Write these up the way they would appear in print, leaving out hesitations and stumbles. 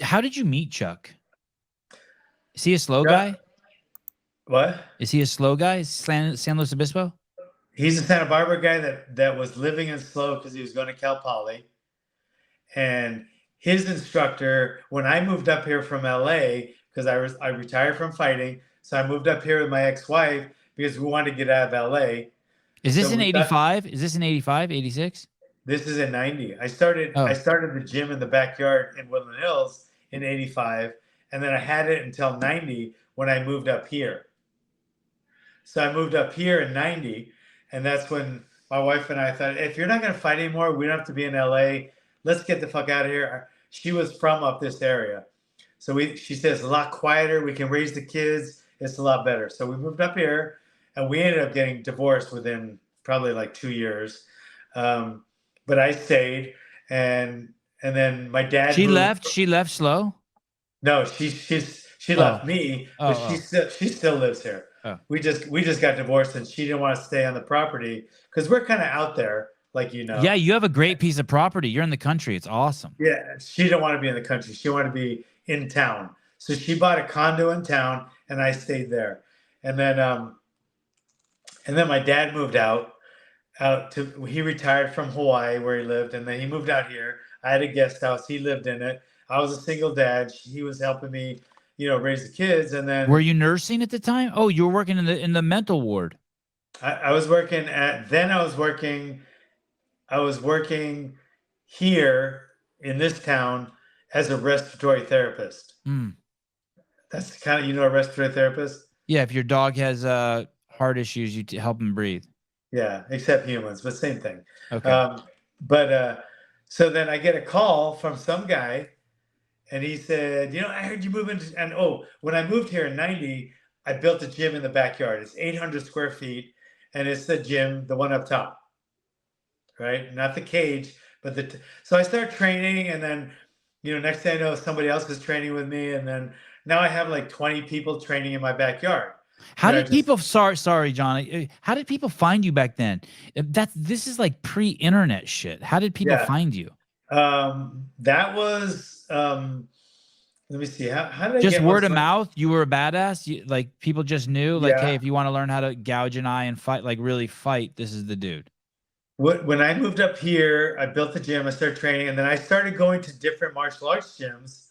how did you meet Chuck? Is he a slow Yeah. guy? What? Is he a slow guy? San Luis Obispo? He's a Santa Barbara guy that was living in SLO because he was going to Cal Poly. And his instructor, when I moved up here from LA, because I retired from fighting, so I moved up here with my ex-wife because we wanted to get out of LA. Is this So in 85? Is this in 85, 86? This is in 90. I started Oh. the gym in the backyard in Woodland Hills in 85, and then I had it until 90 when I moved up here. So I moved up here in 90, and that's when my wife and I thought, if you're not going to fight anymore, we don't have to be in LA. Let's get the fuck out of here. She was from up this area. So she says it's a lot quieter. We can raise the kids. It's a lot better. So we moved up here, and we ended up getting divorced within probably like 2 years. But I stayed, and then my dad She moved. left. She left SLO. No, she left me, but she still lives here. Oh. We just got divorced, and she didn't want to stay on the property because we're kind of out there, like you know. Yeah, you have a great piece of property. You're in the country. It's awesome. Yeah, she didn't want to be in the country. She wanted to be in town. So she bought a condo in town, and I stayed there. And then my dad moved out to. He retired from Hawaii where he lived, and then he moved out here. I had a guest house. He lived in it. I was a single dad. He was helping me, raise the kids. And then were you nursing at the time? Oh, you were working in the mental ward. I was working here in this town as a respiratory therapist. Mm. That's kind of, a respiratory therapist? Yeah, if your dog has heart issues, you help him breathe. Yeah, except humans, but same thing. Okay. So then I get a call from some guy, and he said, I heard you move into, and when I moved here in 90, I built a gym in the backyard. It's 800 square feet, and it's the gym, the one up top, right? Not the cage, but so I start training, and then, next thing I know, somebody else is training with me, and then now I have like 20 people training in my backyard. How did people? Sorry, John. How did people find you back then? This is like pre-internet shit. How did people find you? That was. Let me see. How did I just get word of mouth? You were a badass. Like people just knew. Like, hey, if you want to learn how to gouge an eye and fight, like really fight, this is the dude. When I moved up here, I built the gym. I started training, and then I started going to different martial arts gyms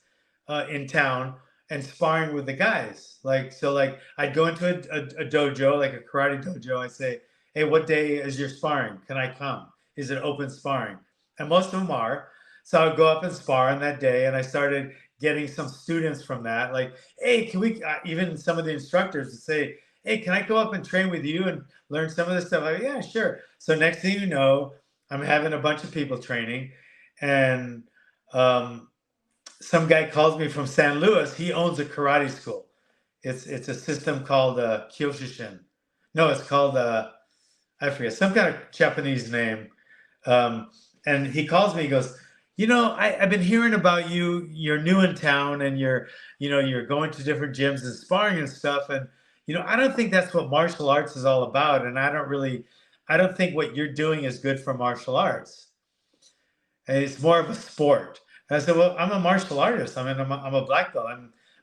in town and sparring with the guys. I'd go into a dojo, like a karate dojo. I say, hey, what day is your sparring? Can I come? Is it open sparring? And most of them are. So I would go up and spar on that day, and I started getting some students from that. Like, hey, can we, even some of the instructors would say, hey, can I go up and train with you and learn some of this stuff? Like, yeah, sure. So next thing you know, I'm having a bunch of people training, and some guy calls me from San Luis. He owns a karate school. It's a system called Kyoshishin. No, it's called I forget, some kind of Japanese name. And he calls me. He goes, I've been hearing about you. You're new in town, and you're going to different gyms and sparring and stuff. And I don't think that's what martial arts is all about. And I don't think what you're doing is good for martial arts. And it's more of a sport. And I said, well, I'm a martial artist. I mean, I'm a black belt.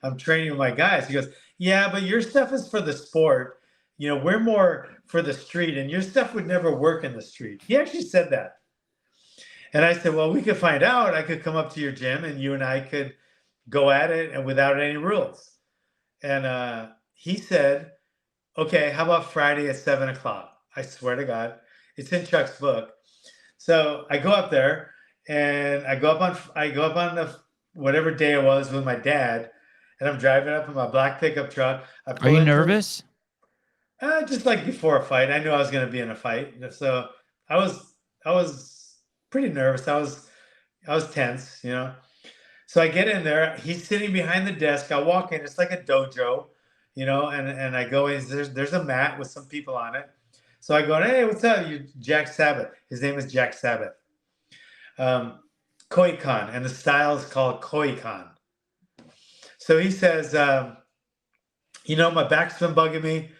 I'm training with my guys. He goes, yeah, but your stuff is for the sport. We're more for the street, and your stuff would never work in the street. He actually said that. And I said, well, we could find out. I could come up to your gym, and you and I could go at it and without any rules. And he said, okay, how about Friday at 7:00? I swear to God, it's in Chuck's book. So I go up there, and I go up on the whatever day it was with my dad, and I'm driving up in my black pickup truck. Are you nervous? Just like before a fight. I knew I was going to be in a fight, so I was pretty nervous. I was tense, So I get in there. He's sitting behind the desk. I walk in. It's like a dojo, and I go in. There's a mat with some people on it. So I go, hey, what's up? You Jack Sabbath. His name is Jack Sabbath. Koikan, and the style is called Koikan. So he says, my back's been bugging me.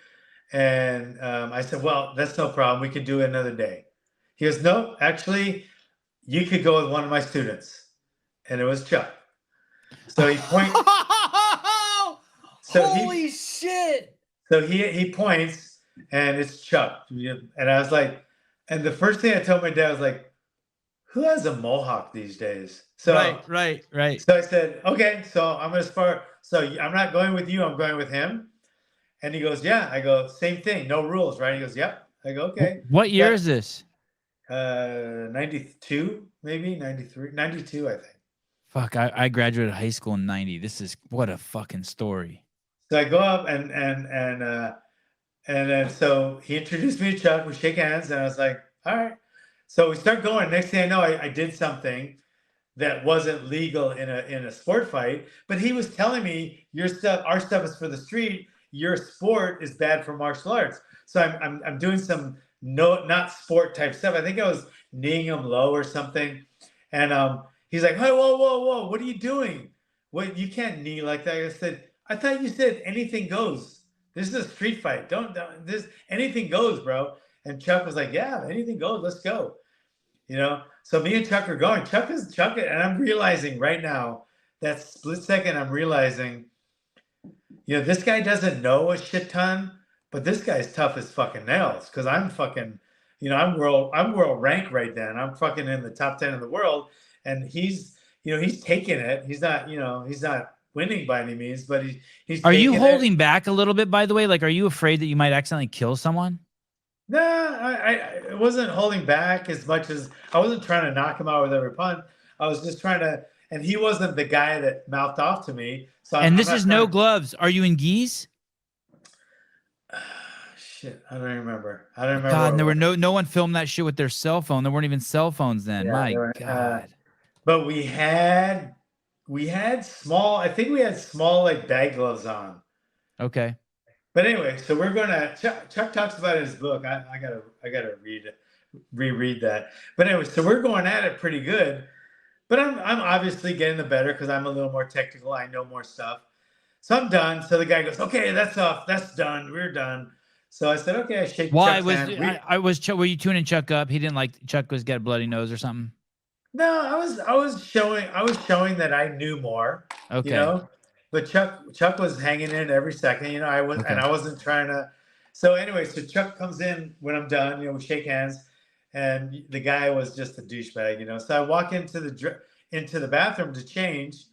And I said, well, that's no problem. We can do it another day. He goes, no, actually, you could go with one of my students. And it was Chuck. So he points. Holy shit! So he points, and it's Chuck. And I was like, and the first thing I told my dad was like, who has a mohawk these days? So right. So I said, okay, so I'm gonna spar. So I'm not going with you. I'm going with him. And he goes, yeah. I go, same thing, no rules, right? He goes, yep. I go, okay. What year is this? 92, maybe 93, 92, I think. Fuck, I graduated high school in 90. This is what a fucking story. So I go up and then so he introduced me to Chuck. We shake hands, and I was like, all right. So we start going. Next thing I know, I did something that wasn't legal in a sport fight, but he was telling me our stuff is for the street. Your sport is bad for martial arts. So I'm doing some not sport type stuff. I think I was kneeing him low or something, and he's like, hey, whoa, what are you doing? What, you can't knee like that. I said, I thought you said anything goes. This is a street fight. Don't this anything goes, bro. And Chuck was like, yeah, anything goes. Let's go. So me and Chuck are going. Chuck, and I'm realizing right now, that split second, I'm realizing, this guy doesn't know a shit ton, but this guy's tough as fucking nails. Because I'm fucking, I'm world rank right then. I'm fucking in the top 10 in the world, and he's taking it. He's not, he's not winning by any means, but he's. Are you holding back a little bit, by the way? Like, are you afraid that you might accidentally kill someone? No, I wasn't holding back as much as I wasn't trying to knock him out with every punch. I was just trying to, and he wasn't the guy that mouthed off to me. So this is no gloves. Are you in gis? Shit, I don't remember. God, and there were no one filmed that shit with their cell phone. There weren't even cell phones then. Yeah, my God. But we had small. I think we had small like bag gloves on. Okay. But anyway, so we're gonna. Chuck talks about it in his book. I gotta reread that. But anyway, so we're going at it pretty good. But I'm obviously getting the better because I'm a little more technical. I know more stuff. So I'm done. So the guy goes, "Okay, that's off. That's done. We're done." So I said, "Okay." I shake. Why was were you tuning Chuck up? He didn't like Chuck was got a bloody nose or something. No, I was showing that I knew more. Okay. But Chuck was hanging in every second. And I wasn't trying to. So anyway, so Chuck comes in when I'm done. We shake hands, and the guy was just a douchebag. So I walk into the bathroom to change,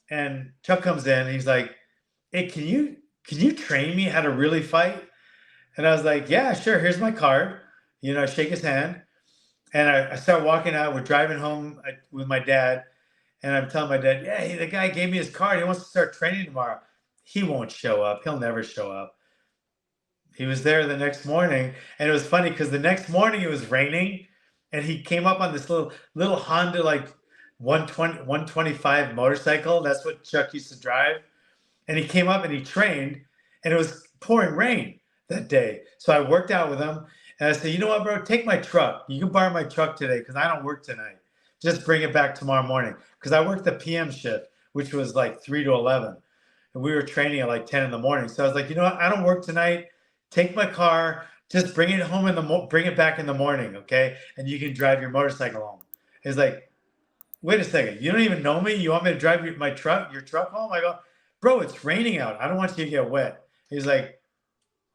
and Chuck comes in. And he's like, "Hey, can you train me how to really fight?" And I was like, "Yeah, sure. Here's my card." I shake his hand, and I start walking out. We're driving home with my dad. And I'm telling my dad, yeah, the guy gave me his card. He wants to start training tomorrow. He won't show up. He'll never show up. He was there the next morning. And it was funny because the next morning it was raining. And he came up on this little Honda, like 125 motorcycle. That's what Chuck used to drive. And he came up and he trained. And it was pouring rain that day. So I worked out with him. And I said, you know what, bro? Take my truck. You can borrow my truck today because I don't work tonight. Just bring it back tomorrow morning. Because I worked the PM shift, which was like 3 to 11. And we were training at like 10 in the morning. So I was like, you know what? I don't work tonight. Take my car. Just bring it home bring it back in the morning, okay? And you can drive your motorcycle home. He's like, wait a second. You don't even know me? You want me to drive your truck home? I go, bro, it's raining out. I don't want you to get wet. He's like,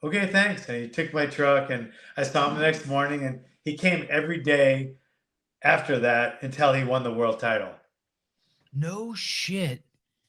okay, thanks. And he took my truck, and I saw him the next morning, and he came every day after that until he won the world title. No shit.